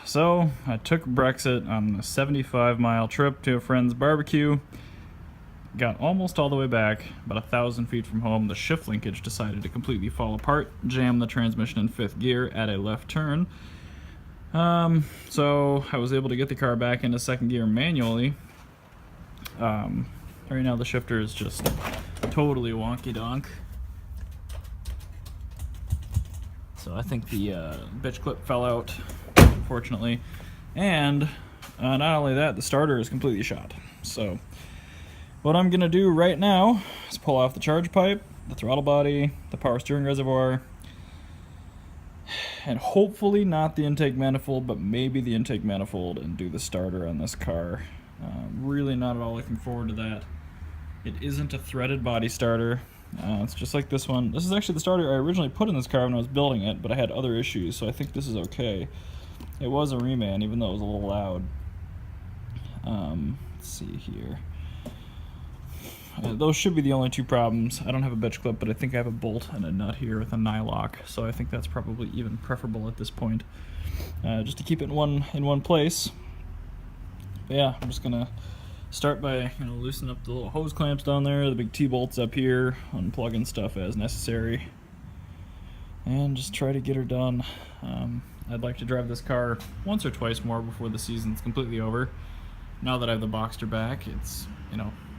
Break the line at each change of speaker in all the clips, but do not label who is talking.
So I took Brexit on a 75-mile trip to a friend's barbecue. Got almost all the way back, about 1,000 feet from home. The shift linkage decided to completely fall apart, jammed the transmission in 5th gear at a left turn. So I was able to get the car back into 2nd gear manually. Right now the shifter is just totally wonky donk. So I think the bitch clip fell out, unfortunately. And not only that, the starter is completely shot. So what I'm gonna do right now is pull off the charge pipe, the throttle body, the power steering reservoir, and hopefully not the intake manifold, but maybe the intake manifold, and do the starter on this car. Really not at all looking forward to that. It isn't a threaded body starter. It's just like this one. This is actually the starter I originally put in this car when I was building it, but I had other issues, so I think this is okay. It was a reman, even though it was a little loud. Let's see here. Those should be the only two problems. I don't have a bitch clip, but I think I have a bolt and a nut here with a nylock, so I think that's probably even preferable at this point, just to keep it in one place. But yeah, I'm just gonna start by loosening up the little hose clamps down there, the big T-bolts up here, unplugging stuff as necessary, and just try to get her done. I'd like to drive this car once or twice more before the season's completely over. Now that I have the Boxster back, it's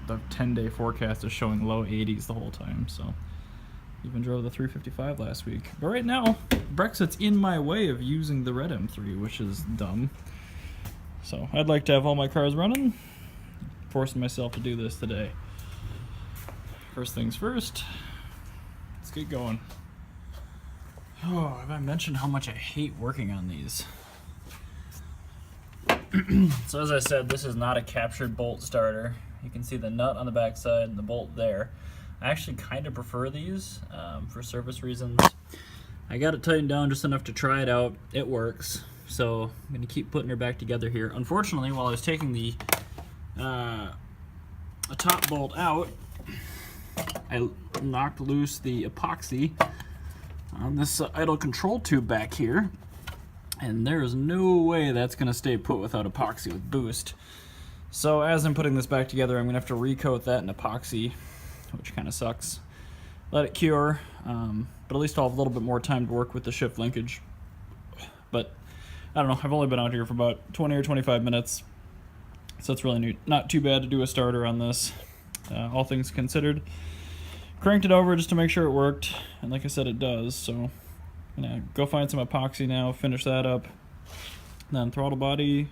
the 10-day forecast is showing low 80s the whole time, so even drove the 355 last week. But right now, Brexit's in my way of using the red M3, which is dumb. So I'd like to have all my cars running. Forcing myself to do this today. First things first, let's get going. Oh, have I mentioned how much I hate working on these? So as I said, this is not a captured bolt starter. You can see the nut on the back side and the bolt there. I actually kind of prefer these for service reasons. I got it tightened down just enough to try it out. It works. So I'm going to keep putting her back together here. Unfortunately, while I was taking the a top bolt out, I knocked loose the epoxy on this idle control tube back here, and there is no way that's going to stay put without epoxy with boost. So as I'm putting this back together, I'm going to have to recoat that in epoxy, which kind of sucks. Let it cure, but at least I'll have a little bit more time to work with the shift linkage. But I don't know, I've only been out here for about 20 or 25 minutes. So it's really not too bad to do a starter on this, all things considered. Cranked it over just to make sure it worked, and like I said, it does. So I'm gonna go find some epoxy now, finish that up. Then throttle body,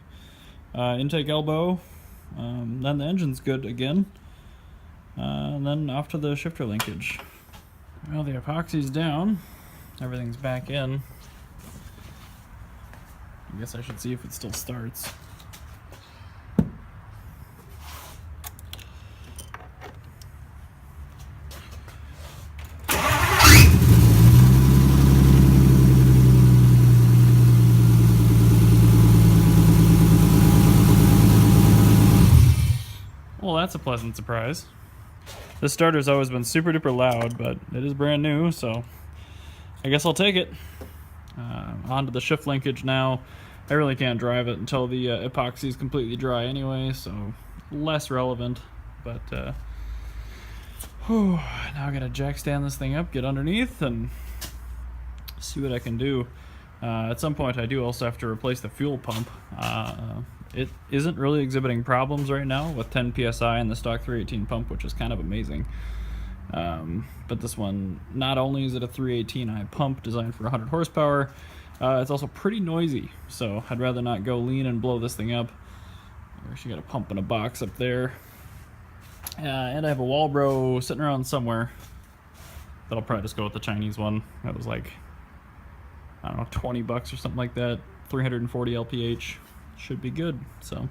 intake elbow, then the engine's good again, and then off to the shifter linkage. Well, the epoxy's down, everything's back in. I guess I should see if it still starts. Well, that's a pleasant surprise. This starter's always been super duper loud, but it is brand new, so I guess I'll take it. Onto the shift linkage now. I really can't drive it until the epoxy is completely dry anyway, so less relevant. But now I gotta jack stand this thing up, get underneath, and see what I can do. At some point I do also have to replace the fuel pump. It isn't really exhibiting problems right now with 10 psi in the stock 318 pump, which is kind of amazing. But this one, not only is it a 318i pump designed for 100 horsepower, it's also pretty noisy, so I'd rather not go lean and blow this thing up. I actually got a pump in a box up there. And I have a Walbro sitting around somewhere, but I'll probably just go with the Chinese one. That was like, I don't know, 20 bucks or something like that. 340 LPH. Should be good. So,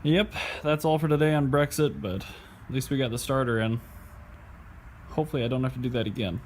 yep, that's all for today on Brexit, but at least we got the starter in. Hopefully I don't have to do that again.